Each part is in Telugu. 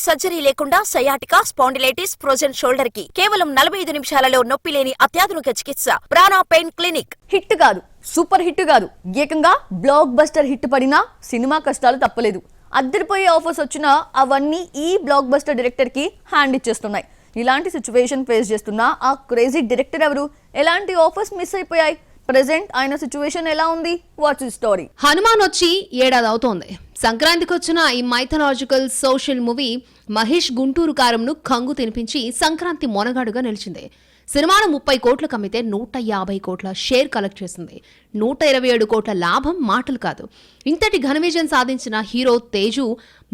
సర్జరీ లేకుండా సయాటికా, స్పాండిలైటిస్, ఫ్రోజన్ షోల్డర్ కి కేవలం 45 నిమిషాలలో నొప్పి లేని అత్యాధునిక చికిత్స ప్రాణ పెయిన్ క్లినిక్. హిట్ కాదు, సూపర్ హిట్ కాదు, ఏకంగా బ్లాక్ బస్టర్ హిట్ పడినా సినిమా కష్టాలు తప్పలేదు. అద్దరిపోయే ఆఫర్స్ వచ్చినా అవన్నీ ఈ బ్లాక్ బస్టర్ డైరెక్టర్ కి హ్యాండ్ ఇచ్చేస్తున్నాయి. ఇలాంటి సిచ్యువేషన్ ఫేస్ చేస్తున్న ఆ క్రేజీ డైరెక్టర్ ఎవరు? ఎలాంటి ఆఫర్స్ మిస్ అయిపోయాయి? ప్రెజెంట్ ఆయన సిచ్యువేషన్ ఎలా ఉంది? What's the story? హనుమాన్ వచ్చి ఏడాది అవుతోంది. సంక్రాంతికి వచ్చిన ఈ mythological social movie Mahesh Guntur కారంను కంగు తినిపించి సంక్రాంతి మొనగాడుగా నిలిచింది. సినిమాను 30 కోట్లకు అమ్మితే 150 కోట్ల షేర్ కలెక్ట్ చేసింది. 127 కోట్ల లాభం మాటలు కాదు. ఇంతటి ఘన విజయం సాధించిన హీరో తేజు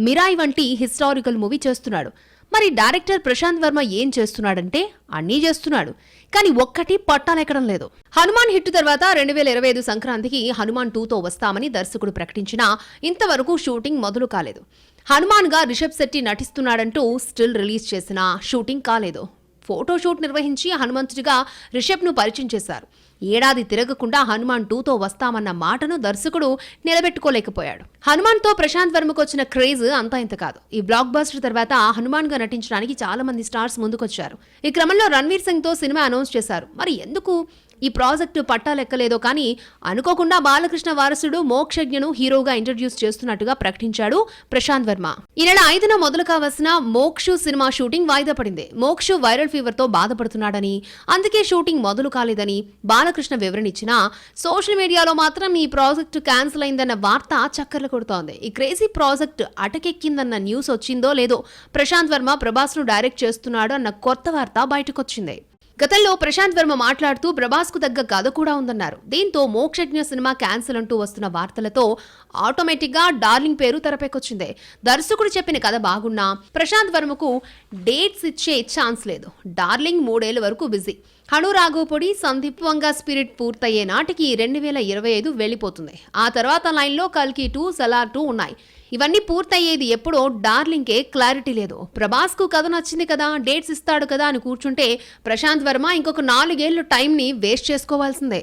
మిరాయి వంటి హిస్టారికల్ మూవీ చేస్తున్నాడు. మరి డైరెక్టర్ ప్రశాంత్ వర్మ ఏం చేస్తున్నాడంటే అన్నీ చేస్తున్నాడు, కానీ ఒక్కటి పట్టాలెక్కడం లేదు. హనుమాన్ హిట్ తర్వాత 2025 సంక్రాంతికి హనుమాన్ 2తో వస్తామని దర్శకుడు ప్రకటించినా ఇంతవరకు షూటింగ్ మొదలు కాలేదు. హనుమాన్ గా రిషబ్ శెట్టి నటిస్తున్నాడంటూ స్టిల్ రిలీజ్ చేసినా షూటింగ్ కాలేదు. ఫోటోషూట్ నిర్వహించి హనుమంతుడిగా రిషబ్ను పరిచయం చేశారు. ఏడాది తిరగకుండా హనుమాన్ 2తో వస్తామన్న మాటను దర్శకుడు నిలబెట్టుకోలేకపోయాడు. హనుమాన్ తో ప్రశాంత్ వర్మకు వచ్చిన క్రేజ్ అంతా ఇంత కాదు. ఈ బ్లాక్ బస్టర్ తర్వాత హనుమాన్ గా నటించడానికి చాలా మంది స్టార్స్ ముందుకొచ్చారు. ఈ క్రమంలో రణ్వీర్ సింగ్ తో సినిమా అనౌన్స్ చేశారు. మరి ఎందుకు ఈ ప్రాజెక్టు పట్టాలెక్కలేదో కానీ అనుకోకుండా బాలకృష్ణ వారసుడు మోక్షజ్ఞను హీరోగా ఇంట్రడ్యూస్ చేస్తున్నట్టుగా ప్రకటించాడు ప్రశాంత్ వర్మ. ఈ నెల 5న మొదలు కావాల్సిన మోక్షు సినిమా షూటింగ్ వాయిదా పడింది. మోక్షు వైరల్ ఫీవర్ తో బాధపడుతున్నాడని, అందుకే షూటింగ్ మొదలు కాలేదని బాలకృష్ణ వివరణ ఇచ్చినా సోషల్ మీడియాలో మాత్రం ఈ ప్రాజెక్టు క్యాన్సిల్ అయిందన్న వార్త చక్కర్లు కొడుతోంది. ఈ క్రేజీ ప్రాజెక్ట్ అటకెక్కిందన్న న్యూస్ వచ్చిందో లేదో ప్రశాంత్ వర్మ ప్రభాస్ ను డైరెక్ట్ చేస్తున్నాడు అన్న కొత్త వార్త బయటకొచ్చింది. గతంలో ప్రశాంత్ వర్మ మాట్లాడుతూ ప్రభాస్ కు తగ్గ కథ కూడా ఉందన్నారు. దీంతో మోక్షజ్ఞ సినిమా క్యాన్సిల్ అంటూ వస్తున్న వార్తలతో ఆటోమేటిక్ గా డార్లింగ్ పేరు తెరపైకొచ్చింది. దర్శకుడు చెప్పిన కథ బాగున్నా ప్రశాంత్ వర్మకు డేట్స్ ఇచ్చే ఛాన్స్ లేదు. డార్లింగ్ 3 ఏళ్ల వరకు బిజీ. హను రాఘవపొడి, సందీప్ వంగా స్పిరిట్ పూర్తయ్యే నాటికి 2025 వెళ్లిపోతుంది. ఆ తర్వాత లైన్లో కల్కి 2, సలార్ 2 ఉన్నాయి. ఇవన్నీ పూర్తయ్యేది ఎప్పుడో డార్లింగ్కే క్లారిటీ లేదు. ప్రభాస్ కు కథ నచ్చింది కదా, డేట్స్ ఇస్తాడు కదా అని కూర్చుంటే ప్రశాంత్ వర్మ ఇంకొక 4 ఏళ్ల టైంని వేస్ట్ చేసుకోవాల్సిందే.